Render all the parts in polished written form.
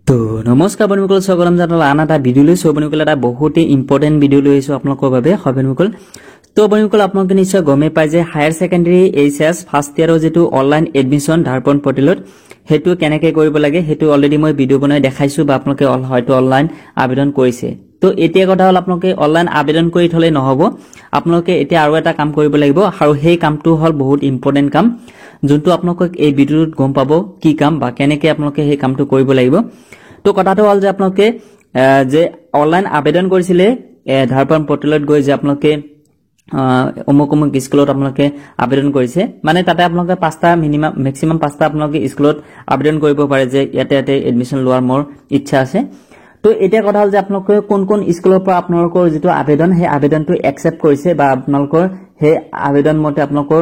তো নমস্কাৰ বন্ধুসকল স্বাগতম জানালো আন এটা ভিডিও লৈছো বন্ধুসকল এটা বহুত ইম্পৰ্টেন্ট ভিডিও লৈছো আপোনালোকৰ বাবে হয় বন্ধুসকল তো বন্ধুসকল আপোনালোকে নিশ্চয় গমে পায় যে হায়াৰ সেকেন্ডাৰী এইচএস ফাৰ্স্ট ইয়াৰৰ যেটো অনলাইন এডমিশন ধাৰপন পৰ্টেলত হেতু কেনেকৈ কৰিব লাগে হেতু অলৰেডি মই ভিডিও বনাই দেখাইছো বা আপোনালোকে হয়তো অনলাইন আবেদন কৰিছে তো এতিয়া কথা হল আপোনালোকে অনলাইন আবেদন কৰি থলে নহব আপোনালোকে এতিয়া আৰু এটা কাম কৰিব লাগিব আৰু সেই কামটো হল বহুত ইম্পৰ্টেন্ট কাম যোনটো আপোনালোকে এই ভিডিওত গম পাব কি কাম বা কেনেকৈ আপোনালোকে সেই কামটো কৰিব লাগিব তো কথাটো হল যে আপোনালোকে যে অনলাইন আবেদন কৰিছিলে ধাৰপন পৰ্টেলত গৈ যে আপোনালোকে অমুক স্কুলত আপোনালোকে আবেদন কৰিছে মানে তাতে আপোনালোকে পাঁচটা মিনিমাম ম্যাক্সিমাম পাঁচটা আপোনালোকে স্কুলত আবেদন কৰিব পাৰে যে ইয়াতে এডমিশন লোৱাৰ মোৰ ইচ্ছা আছে তো এতিয়া কথা হল যে আপোনালোকে কোন স্কুলৰ পৰা আপোনালোকৰ যেটো আবেদন হে আবেদনটো একচেপ্ট কৰিছে বা আপোনালোকৰ হে আবেদন মতে আপোনালোকৰ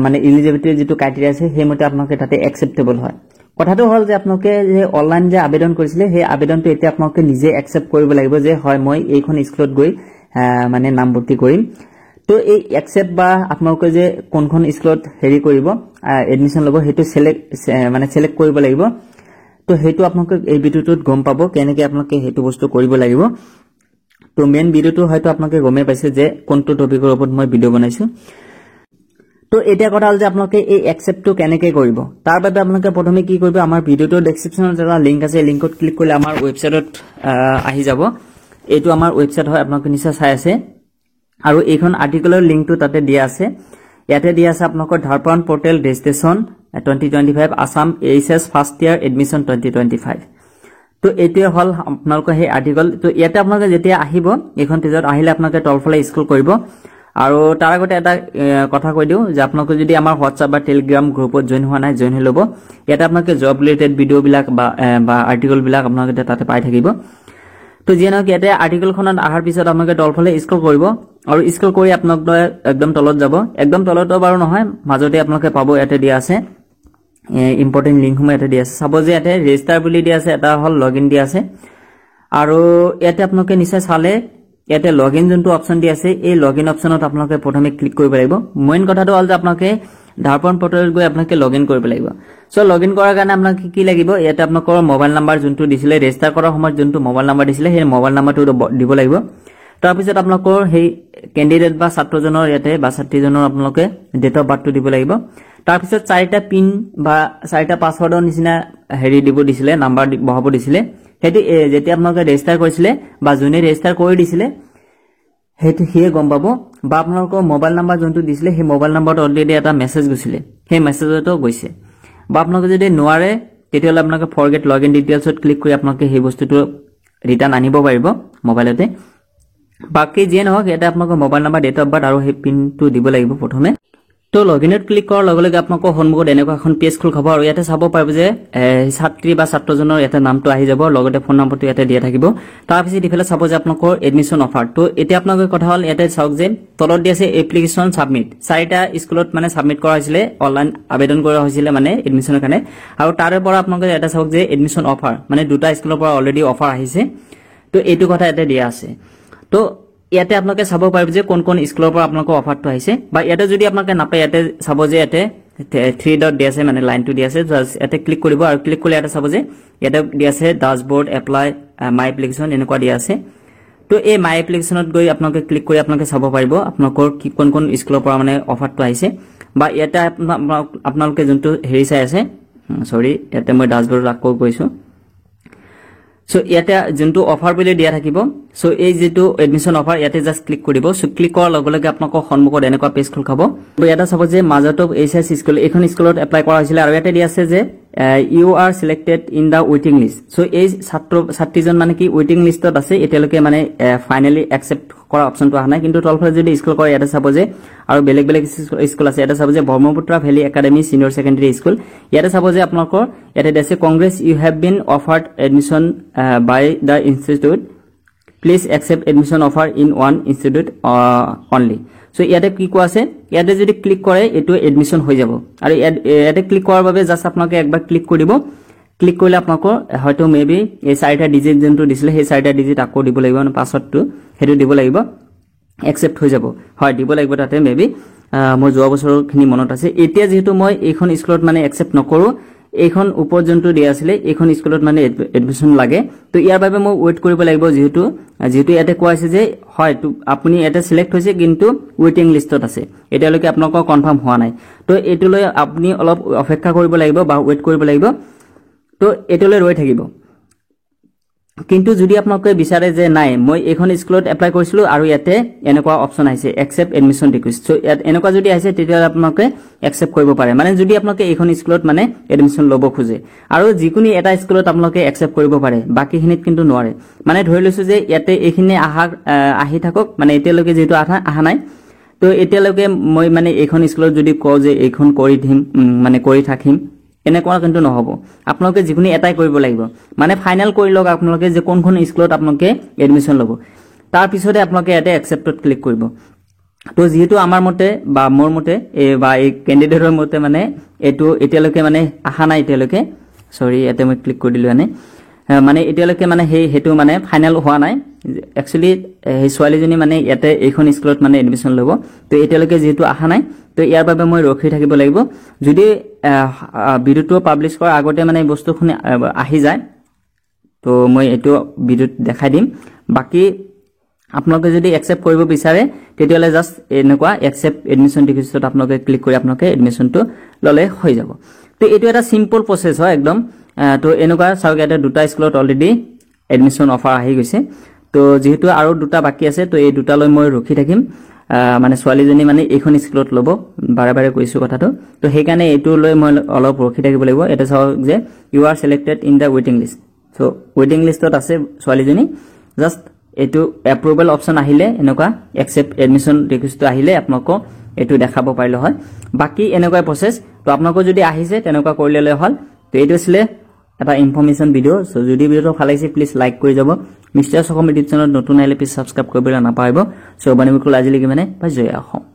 মানে এলিজিবিলিটি যেটো ক্ৰাইটেৰিয়া আছে হে মতে আপোনালোকে তাতে একচেপ্টেবল হয় কথাটো হল যে আপোনালোকে যে অনলাইন যে আবেদন কৰিছিলে হে আবেদনটো এতিয়া আপোনালোকে নিজে একচেপ্ট কৰিব লাগিব যে হয় মই এইখন স্কুলত গৈ মানে নাম ভৰ্তি কৰিম তো এই একচেপ্ট বা আপোনালোকে যে কোনখন স্কুলত হেৰি কৰিব এডমিশন লব হেতু সিলেক্ট কৰিব লাগিব তো হেতু আপোনালোকে এই ভিডিওটোত গম পাব কেনেকৈ আপোনালোকে হেতু বস্তু কৰিব লাগিব তো মেইন ভিডিওটো হয়তো আপোনালোকে গমে পাইছে যে কোনটো টপিকৰ ওপৰত মই ভিডিও বনাইছো তো এটা কথা হল যে আপোনালোকে এই একচেপ্টটো কেনেকৈ কৰিব তাৰ বাবে আপোনালোকে প্ৰথমে কি কৰিব আমাৰ ভিডিওটো ডেসক্ৰিপচনত এটা লিংক আছে লিংকত ক্লিক কৰিলে আমাৰ ওয়েবসাইটত আহি যাব এইটো আমাৰ ওয়েবসাইট হয় আপোনালোকে নিশ্চয় চাই আছে আৰু এইখন আৰ্টিকেলৰ লিংকটো তাতে দিয়া আছে ইয়াতে দিয়া আছে আপোনালোকৰ Darpan portal registration 2025 Assam HS first year admission 2025 তো এইটোৱে হল আপোনালোকৰ সেই আৰ্টিকেল তো ইয়াতে আপোনালোকে যেতিয়া আহিব এইখন পেজত আহিলে আপোনালোকে তলফালে স্ক্ৰল কৰিব আৰু তাৰ আগতে এটা কথা কৈ দিও যে আপোনালোকে যদি আমাৰ WhatsApp বা Telegram গ্ৰুপত জয়েন হোৱা নাই জয়েন হৈ লব ইয়াতে আপোনালোকে জব ৰিলেটেড ভিডিও বিলাক বা আৰ্টিকেল বিলাক আপোনালোকে তাতে পাই থাকিব তো যেনক ইয়াতে আৰ্টিকেলখনত আহাৰ পিছত আপোনালোকে তলফালে স্ক্ৰল কৰিব আৰু স্ক্ৰল কৰি আপোনালোকে একদম তলত যাব একদম তলত বাৰু নহয় মাজতে আপোনালোকে পাব ইয়াতে দিয়া আছে ইম্পৰ্টেন্ট লিংক সমূহ ইয়াতে দিয়া আছে সাপোজ ইয়াতে ৰেজিষ্টাৰ বুলি দিয়া আছে এটা হল লগইন দিয়া আছে আৰু ইয়াতে আপোনালোকে নিশ্চয় চালে ইয়াতে লগইন যোনটো অপচন দিয়া আছে এই লগইন অপচনত আপোনালোকে প্ৰথমে ক্লিক কৰিব লাগিব মেইন কথাটো হল যে আপোনালোকে ধাৰপন পৰ্টেলত গৈ আপোনালোকে লগইন কৰিব লাগিব সো লগইন কৰাৰ কাৰণে আপোনালোকে কি লাগিব ইয়াতে আপোনালোকৰ মোবাইল নাম্বাৰ যোনটো দিছিলে ৰেজিষ্টাৰ কৰাৰ সময়ত যোনটো মোবাইল নাম্বাৰ দিছিলে সেই মোবাইল নাম্বাৰটো দিব লাগিব তাৰ পিছত আপোনালোকৰ সেই ক্যান্ডিডেট বা ছাত্ৰজনৰ ইয়াতে বা ছাত্ৰীজনৰ আপোনালোকে ডেট অফ বাৰ্থটো দিব লাগিব তাৰ পিছত চাৰিটা পিন বা চাৰিটা পাসওয়াৰ্ডৰ নিচিনা হেৰি দিব দিছিলে নাম্বাৰ বহাব দিছিলে হেতু যেতিয়া আপোনালোকে ৰেজিষ্টাৰ কৰিছিলে বা যোনে ৰেজিষ্টাৰ কৰি দিছিলে হেতু হিয়ে গম পাব বা আপোনালোকৰ মোবাইল নাম্বাৰ যোনটো দিছিলে সেই মোবাইল নাম্বাৰটো অলৰেডি এটা মেছেজ গৈছিলে সেই মেছেজটো গৈছে বা আপোনালোকে যদি নোৱাৰে তেতিয়ালে আপোনালোকে ফৰগেট লগইন ডিটেইলছত ক্লিক কৰি আপোনালোকে সেই বস্তুটো ৰিটাৰ্ন আনিব পাৰিব মোবাইলতে বাকি যে নহওক এটা আপোনালোকৰ mobile number date of birth আৰু সেই পিনটো দিব লাগিব প্ৰথমে তো লগইনত ক্লিক কৰাৰ লগে লগে আপোনালোকৰ সন্মুখত এনেকুৱা এখন পেজ খোল খাব আৰু ইয়াতে চাব পাৰিব যে ছাত্ৰী বা ছাত্ৰজনৰ ইয়াতে নামটো আহি যাব লগতে ফোন নম্বৰটো ইয়াতে দিয়া থাকিব তাৰ পিছত ইফালে চাব যে আপোনালোকৰ এডমিশন অফাৰ তো এতিয়া আপোনালোকৰ কথা হল ইয়াতে চাওক যে তলত দিয়া আছে এপ্লিকেশন সাবমিট চাৰিটা স্কুলত মানে সাবমিট কৰা হৈছিল অনলাইন আবেদন কৰা হৈছিল মানে এডমিশনৰ কাৰণে আৰু তাৰে পৰা আপোনালোকে এটা চাওক যে এডমিশন অফাৰ মানে দুটা স্কুলৰ পৰা অলৰেডি অফাৰ আহিছে তো এইটো কথা ইয়াতে দিয়া আছে তো ইয়াতে আপোনালোকে চাব পাৰিব যে কোন স্কুলৰ পৰা আপোনালোকৰ অফাৰটো আহিছে বা ইয়াতে যদি আপোনালোকে নাপায় ইয়াতে চাব যে ইয়াতে 3 ডট দিয়া আছে মানে লাইনটো দিয়া আছে ইয়াতে ক্লিক কৰিব আৰু ক্লিক কৰিলে ইয়াতে চাব যে ইয়াতে দিয়া আছে ড্যাশবোৰ্ড এপ্লাই মাই এপ্লিকেশন এনেকুৱা দিয়া আছে তো এই মাই এপ্লিকেশনত গৈ আপোনালোকে ক্লিক কৰি আপোনালোকে চাব পাৰিব আপোনালোকৰ কি কোন স্কুলৰ পৰা মানে অফাৰটো আহিছে বা ইয়াতে আপোনালোকে যোনটো হেৰি চাই আছে সৰি ইয়াতে মই ড্যাশবোৰ্ড লাগ কৈছো সো ইয়াতে যোনটো অফাৰ বুলি দিয়া থাকিব সো এই যেটো এডমিশন অফাৰ ইয়াতে জাস্ট ক্লিক কৰিব সো ক্লিক কৰাৰ লগে লগে আপোনালোকৰ সন্মুখত এনেকুৱা পেজ খোল খাব তো ইয়াতে চাব যে মাজতো এইচএস স্কুল এখন স্কুলত এপ্লাই কৰা হৈছিল আৰু ইয়াতে দিয়া আছে যে you are selected in the waiting list so এই ছাত্ৰীজন মানে কি ওয়েটিং লিষ্টত আছে এতিয়ালৈকে মানে ফাইনালি একচেপ্ট কৰা অপচনটো আহা নাই কিন্তু তলফালে যদি স্কুল কৰে ইয়াতে চাব যে আৰু বেলেগ স্কুল আছে ইয়াতে চাব যে Brahmaputra valley academy senior secondary school ইয়াতে চাব যে আপোনালোকৰ ইয়াতে দেছে congrats you have been offered admission by the institute please accept admission offer in one institute only so ইয়াতে কি কোৱা আছে ইয়াতে যদি ক্লিক কৰে এটো এডমিশন হৈ যাব আৰু ইয়াতে ক্লিক কৰাৰ বাবে জাস্ট আপোনালোকে একবাৰ ক্লিক কৰিব ক্লিক কৰিলে আপোনালোকৰ হয়তো মেবি এই চাৰিটা ডিজিট যোনটো দিছিলে সেই চাৰিটা ডিজিট আকৌ দিব লাগিব মানে পাছৱৰ্ডটো হেতু দিব লাগিব একসেপ্ট হৈ যাব হয় দিব লাগিব তাতে মেবি মই যোৱা বছৰখিনি মনত আছে এতিয়া যেহেতু মই এইখন স্কুলত মানে একসেপ্ট নকৰো এইখন ওপৰত যোনটো দিয়া আছিলে এইখন স্কুলত মানে এডমিশন লাগে তো ইয়াৰ বাবে মই ওয়েট কৰিব লাগিব যেহেতু ইয়াতে কোৱা আছে যে হয় আপুনি এটা সিলেক্ট হৈছে কিন্তু ওয়েটিং লিষ্টত আছে এতিয়ালৈকে আপোনালোকৰ কনফাৰ্ম হোৱা নাই তো এটোলৈ আপুনি অলপ অপেক্ষা কৰিব লাগিব বা ওয়েট কৰিব লাগিব তো এটোলৈ ৰৈ থাকিব কিন্তু যদি আপোনালোকে বিচাৰে যে নাই মই এইখন স্কুলত এপ্লাই কৰিছিলো আৰু ইয়াতে এনেকুৱা অপচন আহিছে একসেপ্ট এডমিশন ৰিকুৱেষ্ট সো ইয়াত এনেকুৱা যদি আহিছে তেতিয়া আপোনালোকে একসেপ্ট কৰিব পাৰে মানে যদি আপোনালোকে এইখন স্কুলত মানে এডমিশন ল'ব খোজে আৰু যিকোনো এটা স্কুলত আপোনালোকে একসেপ্ট কৰিব পাৰে বাকিখিনিত কিন্তু নোৱাৰে মানে ধৰি লৈছো যে ইয়াতে এইখিনি আহি থাকক মানে এতিয়ালৈকে যেটো আহা নাই তো এতিয়ালৈকে মই মানে এইখন স্কুলত যদি কও যে এইখন কৰি দিম মানে কৰি থাকিম এনেকুৱা কিন্তু নহব আপোনালোকে যিকোনো এটাই কৰিব লাগিব মানে ফাইনাল কৰি লওক আপোনালোকে যে কোনখন স্কুলত আপোনালোকে এডমিশন ল'ব তাৰ পিছতে আপোনালোকে ইয়াতে একসেপ্টত ক্লিক কৰিব তো যেহেতু আমাৰ মতে বা মোৰ মতে বা এই ক্যান্ডিডেটৰ মতে মানে এটো এতিয়ালৈকে মানে আহা নাই এতিয়ালৈকে সৰি ইয়াতে মই ক্লিক কৰি দিলো মানে এতিয়ালৈকে মানে হেতু মানে ফাইনাল হোৱা নাই একচুয়ালি এই সোৱালীজনী মানে ইয়াতে এইখন স্কুলত মানে এডমিশন ল'ব তো এতিয়ালৈকে যেহেতু আহা নাই তো ইয়াৰ বাবে মই ৰখি থাকিব লাগিব যদি ভিডিওটো পাবলিশ কৰাৰ আগতে মানে বস্তুখিনি আহি যায় তো মই এটো ভিডিওত দেখাই দিম বাকি আপোনালোকে যদি একসেপ্ট কৰিব বিচাৰে তেতিয়ালে জাস্ট এনেকুৱা একসেপ্ট এডমিশন ৰিকুৱেষ্টত আপোনালোকে ক্লিক কৰি আপোনালোকে এডমিশনটো ললে হৈ যাব তো এটো এটা সিম্পল প্ৰসেস হয় একদম তো এনেকুৱা চাওক এটা দুটা স্কুলত অলৰেডি এডমিশন অফাৰ আহি গৈছে তো যেহেতু আৰু দুটা বাকি আছে তো এই দুটা লৈ মই ৰখি থাকিম মানে ছোৱালীজনী মানে এইখন স্কুলত ল'ব বাৰে বাৰে কৈছো কথাটো তো হেকানে এটো লৈ মই অলপ ৰখি থাকিব লাগিব এটা চাওক যে you are selected in the waiting list so waiting লিষ্টত আছে ছোৱালীজনী জাস্ট এটো এপ্ৰুভেল অপচন আহিলে এনেকুৱা একসেপ্ট এডমিশন ৰিকুৱেষ্ট আহিলে আপোনালোকক এটো দেখাব পাৰিলে হয় বাকি এনেকুৱা প্ৰসেস তো আপোনালোকক যদি আহিছে তেনেকুৱা কৰিলে হ'ল তো এটো ছিল এটা ইনফৰমেশন ভিডিও সো যদি ভিডিওটো ভাল লাগিছে প্লিজ লাইক কৰি যাব মিষ্টাৰ সকম ইউটিউব চেনেলত নতুন আহিলে প্লিজ সাবস্ক্ৰাইব কৰিবলৈ নাপাহৰিব সো বানিবকুল আজিলৈকে মানে জয় অসম